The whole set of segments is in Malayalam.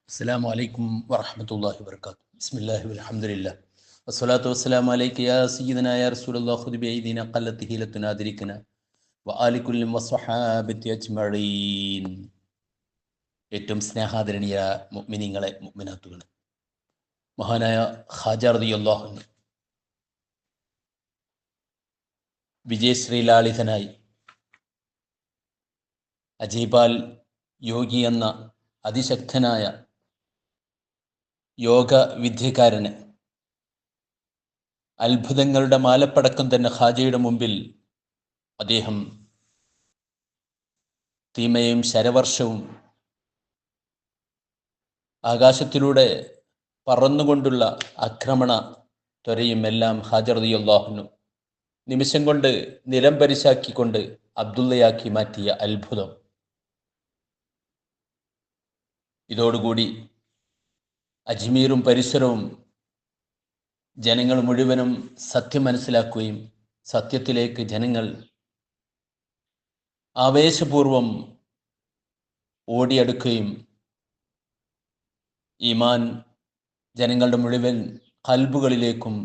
അസ്സലാമു അലൈക്കും വറഹ്മത്തുള്ളാഹി വബറകാതുഹു. ബിസ്മില്ലാഹി വൽഹംദുലില്ലാ വസ്സലാത്തു വസ്സലാമു അലൈക യാ സയ്യിദനാ യാ റസൂലല്ലാഹ് ഖുദ് ബിഅയ്ദിനാ ഖല്ലത്ത് ഹീലത്തുനാ അദ്രികനാ വആലി കുല്ലി വസ്വഹാബത്തി അജ്മഈൻ. ഏറ്റവും സ്നേഹാദരണീയ മുഅ്മിനീങ്ങളെ മുഅ്മിനാത്തുകളെ, മഹാനായ ഖാജ റളിയല്ലാഹു അൻഹു വിജയശ്രീലാളിതനായി അജീബാൽ യോഗി എന്ന അതിശക്തനായ യോഗ വിദ്യക്കാരന് അത്ഭുതങ്ങളുടെ മാലപ്പടക്കം തന്നെ ഖാജയുടെ മുമ്പിൽ അദ്ദേഹം തീമയും ശരവർഷവും ആകാശത്തിലൂടെ പറന്നുകൊണ്ടുള്ള ആക്രമണ ത്വരയും എല്ലാം ഖാജ റളിയല്ലാഹു അൻഹു നിമിഷം കൊണ്ട് നിലംപരിശാക്കിക്കൊണ്ട് അബ്ദുള്ളയാക്കി മാറ്റിയ അത്ഭുതം. ഇതോടുകൂടി അജ്മീറും പരിസരവും ജനങ്ങൾ മുഴുവനും സത്യം മനസ്സിലാക്കുകയും സത്യത്തിലേക്ക് ജനങ്ങൾ ആവേശപൂർവം ഓടിയടുക്കുകയും ഈമാൻ ജനങ്ങളുടെ മുഴുവൻ ഖൽബുകളിലേക്കും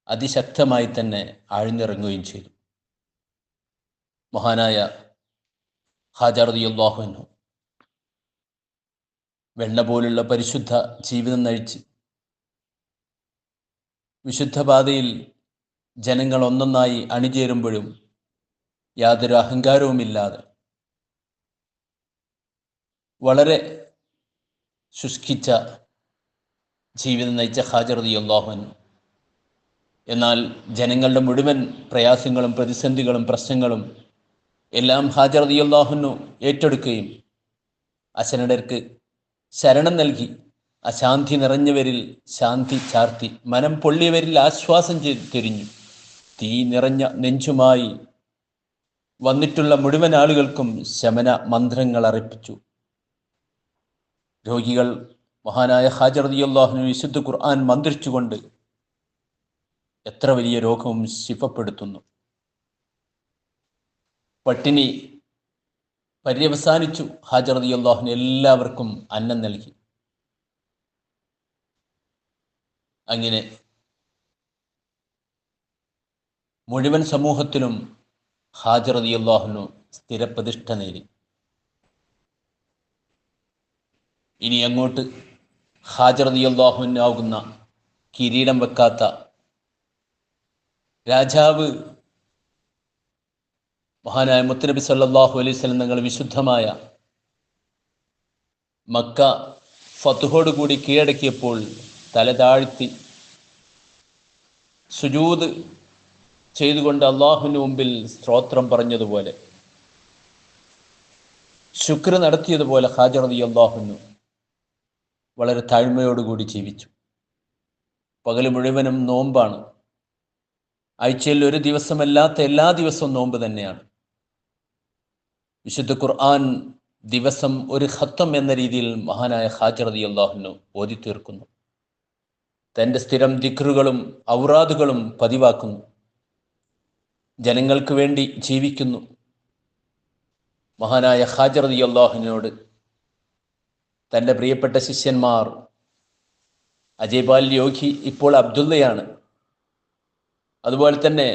അതിശക്തമായി തന്നെ ആഴ്ന്നിറങ്ങുകയും ചെയ്തു. മഹാനായ ഖാജ റളിയല്ലാഹു അൻഹു വെണ്ണ പോലുള്ള പരിശുദ്ധ ജീവിതം നയിച്ച് വിശുദ്ധപാതയിൽ ജനങ്ങൾ ഒന്നൊന്നായി അണിചേരുമ്പോഴും യാതൊരു അഹങ്കാരവുമില്ലാതെ വളരെ ശുഷ്കിച്ച ജീവിതം നയിച്ച ഖാജ റളിയല്ലാഹു അൻഹു എന്നാൽ ജനങ്ങളുടെ മുഴുവൻ പ്രയാസങ്ങളും പ്രതിസന്ധികളും പ്രശ്നങ്ങളും എല്ലാം ഖാജ റളിയല്ലാഹു അൻഹു ഏറ്റെടുക്കുകയും അശരണർക്ക് ശരണം നൽകി അശാന്തി നിറഞ്ഞവരിൽ ശാന്തി ചാർത്തി മനം പൊള്ളിയവരിൽ ആശ്വാസം തിരിഞ്ഞു തീ നിറഞ്ഞ നെഞ്ചുമായി വന്നിട്ടുള്ള മുഴുവൻ ആളുകൾക്കും ശമന മന്ത്രങ്ങൾ അർപ്പിച്ചു. രോഗികൾ മഹാനായ ഖാജ റളിയല്ലാഹു അൻഹു വിശുദ്ധ ഖുർആൻ മന്ത്രിച്ചുകൊണ്ട് എത്ര വലിയ രോഗവും ശിഫപ്പെടുത്തുന്നു. പട്ടിണി പര്യവസാനിച്ചു. ഖാജ റളിയല്ലാഹു അൻഹു എല്ലാവർക്കും അന്നം നൽകി. അങ്ങനെ മുഴുവൻ സമൂഹത്തിലും ഖാജ റളിയല്ലാഹു അൻഹു സ്ഥിരപ്രതിഷ്ഠ നേടി. ഇനി അങ്ങോട്ട് ഖാജ റളിയല്ലാഹു അൻഹു ആകുന്ന കിരീടം വെക്കാത്ത രാജാവ് മഹാനായ മുത്തുനബി സല്ലല്ലാഹു അലൈഹി വസല്ലം തങ്ങൾ വിശുദ്ധമായ മക്ക ഫത്ഹോടുകൂടി കീഴടക്കിയപ്പോൾ തല താഴ്ത്തി സുജൂദ് ചെയ്തുകൊണ്ട് അള്ളാഹുവിന് മുമ്പിൽ സ്തോത്രം പറഞ്ഞതുപോലെ, ശുക്ർ നടത്തിയതുപോലെ ഖാജ റളിയല്ലാഹു അൻഹു വളരെ താഴ്മയോടുകൂടി ജീവിച്ചു. പകൽ മുഴുവനും നോമ്പാണ്. ആഴ്ചയിൽ ഒരു ദിവസമല്ലാത്ത എല്ലാ ദിവസവും നോമ്പ് തന്നെയാണ്. വിശുദ്ധ ഖുർആൻ ദിവസം ഒരു ഖത്തം എന്ന രീതിയിൽ മഹാനായ ഖാജ റളിയല്ലാഹു അൻഹു ഓതി തീർക്കുന്നു. തൻ്റെ സ്ഥിരം ദിക്റുകളും ഔറാദുകളും പതിവാക്കുന്നു. ജനങ്ങൾക്ക് വേണ്ടി ജീവിക്കുന്നു. മഹാനായ ഖാജ റളിയല്ലാഹു അൻഹുവിനോട് തൻ്റെ പ്രിയപ്പെട്ട ശിഷ്യന്മാർ, അജയ്ബാൽ യോഗി ഇപ്പോൾ അബ്ദുള്ളയാണ്, അതുപോലെ തന്നെ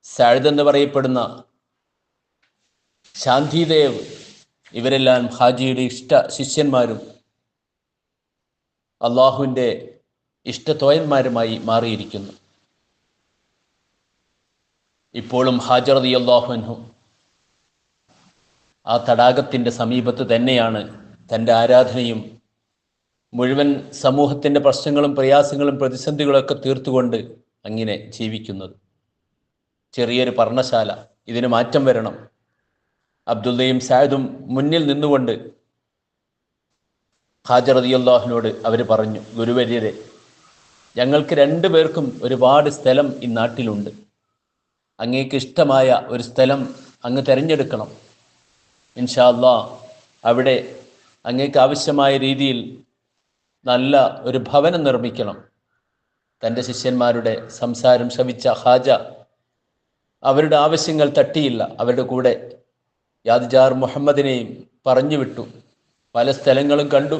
സഅദ് എന്ന് പറയപ്പെടുന്ന ശാന്തിദേവ്, ഇവരെല്ലാം ഹാജിയുടെ ഇഷ്ട ശിഷ്യന്മാരും അള്ളാഹുവിൻ്റെ ഇഷ്ടത്തോയന്മാരുമായി മാറിയിരിക്കുന്നു. ഇപ്പോഴും ഖാജ റളിയല്ലാഹു അൻഹു ആ തടാകത്തിൻ്റെ സമീപത്ത് തന്നെയാണ് തൻ്റെ ആരാധനയും മുഴുവൻ സമൂഹത്തിൻ്റെ പ്രശ്നങ്ങളും പ്രയാസങ്ങളും പ്രതിസന്ധികളൊക്കെ തീർത്തുകൊണ്ട് അങ്ങനെ ജീവിക്കുന്നത്. ചെറിയൊരു പർണശാല, ഇതിന് മാറ്റം വരണം. അബ്ദുള്ളയും സഅദും മുന്നിൽ നിന്നുകൊണ്ട് ഖാജ റളിയല്ലാഹു അൻഹുവിനോട് അവർ പറഞ്ഞു, ഗുരുവര്യരെ, ഞങ്ങൾക്ക് രണ്ടുപേർക്കും ഒരുപാട് സ്ഥലം ഈ നാട്ടിലുണ്ട്. അങ്ങേക്ക് ഇഷ്ടമായ ഒരു സ്ഥലം അങ്ങ് തിരഞ്ഞെടുക്കണം. ഇൻഷാ അല്ലാഹ് അവിടെ അങ്ങേക്ക് ആവശ്യമായ രീതിയിൽ നല്ല ഒരു ഭവനം നിർമ്മിക്കണം. തൻ്റെ ശിഷ്യന്മാരുടെ സംസാരം ശ്രവിച്ച ഖാജ അവരുടെ ആവശ്യങ്ങൾ തട്ടിയില്ല. അവരുടെ കൂടെ യാദ്ജാർ മുഹമ്മദിനെയും പറഞ്ഞു വിട്ടു. പല സ്ഥലങ്ങളും കണ്ടു.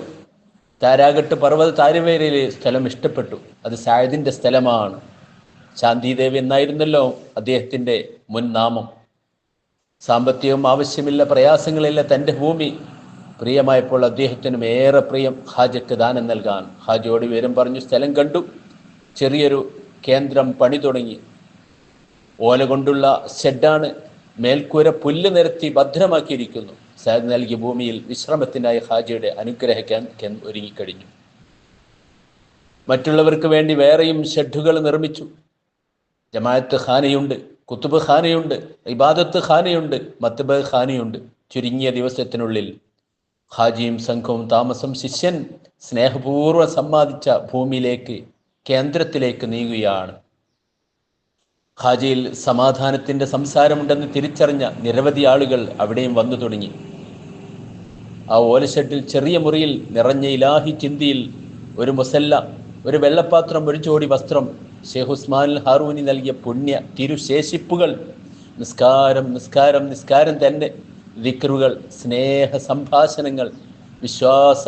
താരാഘട്ട് പർവ്വത താഴ്വരയിലെ സ്ഥലം ഇഷ്ടപ്പെട്ടു. അത് സായദിൻ്റെ സ്ഥലമാണ്. ശാന്തിദേവി എന്നായിരുന്നല്ലോ അദ്ദേഹത്തിൻ്റെ മുൻ നാമം. സാമ്പത്തികം ആവശ്യമില്ല, പ്രയാസങ്ങളില്ല. തൻ്റെ ഭൂമി പ്രിയമായപ്പോൾ അദ്ദേഹത്തിനും ഏറെ പ്രിയം ഹാജയ്ക്ക് ദാനം നൽകാൻ. ഹാജയോട് വിവരം പറഞ്ഞു. സ്ഥലം കണ്ടു. ചെറിയൊരു കേന്ദ്രം പണി തുടങ്ങി. ഓല കൊണ്ടുള്ള ഷെഡാണ്. മേൽക്കൂര പുല്ല് നിരത്തി ഭദ്രമാക്കിയിരിക്കുന്നു. സാദ് നൽകിയ ഭൂമിയിൽ വിശ്രമത്തിനായി ഹാജിയുടെ അനുഗ്രഹിക്കാൻ ഒരുങ്ങിക്കഴിഞ്ഞു. മറ്റുള്ളവർക്ക് വേണ്ടി വേറെയും ഷെഡുകൾ നിർമ്മിച്ചു. ജമാഅത്ത് ഖാനയുണ്ട്, കുത്തുബ് ഖാനയുണ്ട്, ഇബാദത്ത് ഖാനയുണ്ട്, മത്ബ ഖാനയുണ്ട്. ചുരുങ്ങിയ ദിവസത്തിനുള്ളിൽ ഹാജിയും സംഘവും താമസം ശിഷ്യൻ സ്നേഹപൂർവ്വം സമ്മാനിച്ച ഭൂമിയിലേക്ക്, കേന്ദ്രത്തിലേക്ക് നീങ്ങുകയാണ്. ഹാജിയിൽ സമാധാനത്തിൻ്റെ സംസാരമുണ്ടെന്ന് തിരിച്ചറിഞ്ഞ നിരവധി ആളുകൾ അവിടെയും വന്നു തുടങ്ങി. ആ ഓലഷെഡിൽ ചെറിയ മുറിയിൽ നിറഞ്ഞ ഇലാഹി ചിന്തിയിൽ ഒരു മുസല്ല, ഒരു വെള്ളപ്പാത്രം, ഒരു ജോഡി വസ്ത്രം, ഷെയ്ഖ് ഉസ്മാൻ ഹാറൂനി നൽകിയ പുണ്യ തിരുശേഷിപ്പുകൾ, നിസ്കാരം നിസ്കാരം നിസ്കാരം തന്നെ, ദിക്റുകൾ, സ്നേഹ സംഭാഷണങ്ങൾ, വിശ്വാസ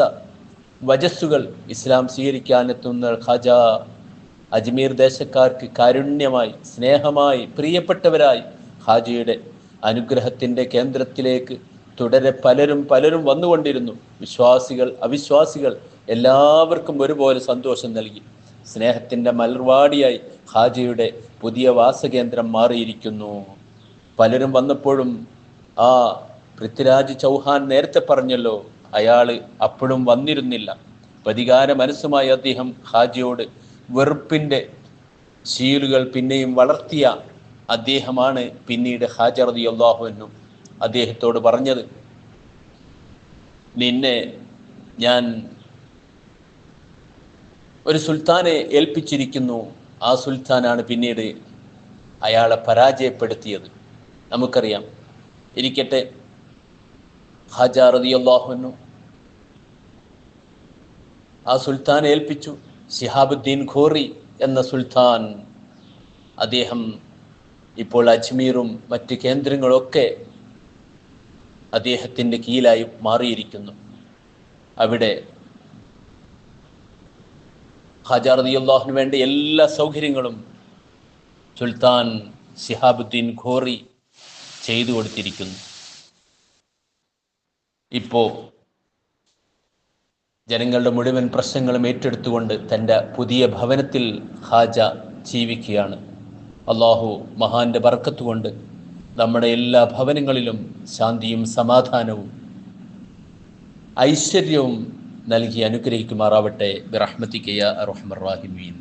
വജസ്സുകൾ. ഇസ്ലാം സ്വീകരിക്കാനെത്തുന്ന ഖാജ അജ്മീർ ദേശക്കാർക്ക് കാരുണ്യമായി, സ്നേഹമായി, പ്രിയപ്പെട്ടവരായി ഹാജിയുടെ അനുഗ്രഹത്തിൻ്റെ കേന്ദ്രത്തിലേക്ക് തുടരെ പലരും വന്നുകൊണ്ടിരുന്നു. വിശ്വാസികൾ, അവിശ്വാസികൾ എല്ലാവർക്കും ഒരുപോലെ സന്തോഷം നൽകി. സ്നേഹത്തിൻ്റെ മലർവാടിയായി ഹാജിയുടെ പുതിയ വാസകേന്ദ്രം മാറിയിരിക്കുന്നു. പലരും വന്നപ്പോഴും ആ പൃഥ്വിരാജ് ചൗഹാൻ നേരത്തെ പറഞ്ഞല്ലോ, അയാൾ അപ്പോഴും വന്നിരുന്നില്ല. പ്രതികാര മനസ്സുമായി അദ്ദേഹം ഹാജിയോട് വെറുപ്പിൻ്റെ ശീലുകൾ പിന്നെയും വളർത്തിയ അദ്ദേഹമാണ് പിന്നീട് ഹാജ റളിയല്ലാഹു അൻഹു അദ്ദേഹത്തോട് പറഞ്ഞത്, നിന്നെ ഞാൻ ഒരു സുൽത്താനെ ഏൽപ്പിച്ചിരിക്കുന്നു. ആ സുൽത്താനാണ് പിന്നീട് അയാളെ പരാജയപ്പെടുത്തിയത്. നമുക്കറിയാം. ഇരിക്കട്ടെ, ഹാജ റളിയല്ലാഹു അൻഹു ആ സുൽത്താനെ ഏൽപ്പിച്ചു. ശിഹാബുദ്ദീൻ ഖോറി എന്ന സുൽത്താൻ. അദ്ദേഹം ഇപ്പോൾ അജ്മീറും മറ്റ് കേന്ദ്രങ്ങളൊക്കെ അദ്ദേഹത്തിൻ്റെ കീഴിലായി മാറിയിരിക്കുന്നു. അവിടെ ഹാജ റളിയല്ലാഹുവിന് വേണ്ട എല്ലാ സൗകര്യങ്ങളും സുൽത്താൻ ശിഹാബുദ്ദീൻ ഖോറി ചെയ്തു കൊടുത്തിരിക്കുന്നു. ഇപ്പോൾ ജനങ്ങളുടെ മുഴുവൻ പ്രശ്നങ്ങളും ഏറ്റെടുത്തുകൊണ്ട് തൻ്റെ പുതിയ ഭവനത്തിൽ ഹാജ ജീവിക്കുകയാണ്. അള്ളാഹു മഹാന്റെ ബർക്കത്ത് കൊണ്ട് നമ്മുടെ എല്ലാ ഭവനങ്ങളിലും ശാന്തിയും സമാധാനവും ഐശ്വര്യവും നൽകി അനുഗ്രഹിക്കുമാറാവട്ടെ. ബിറഹ്മതിക യാ അർഹമർ റഹീമീൻ.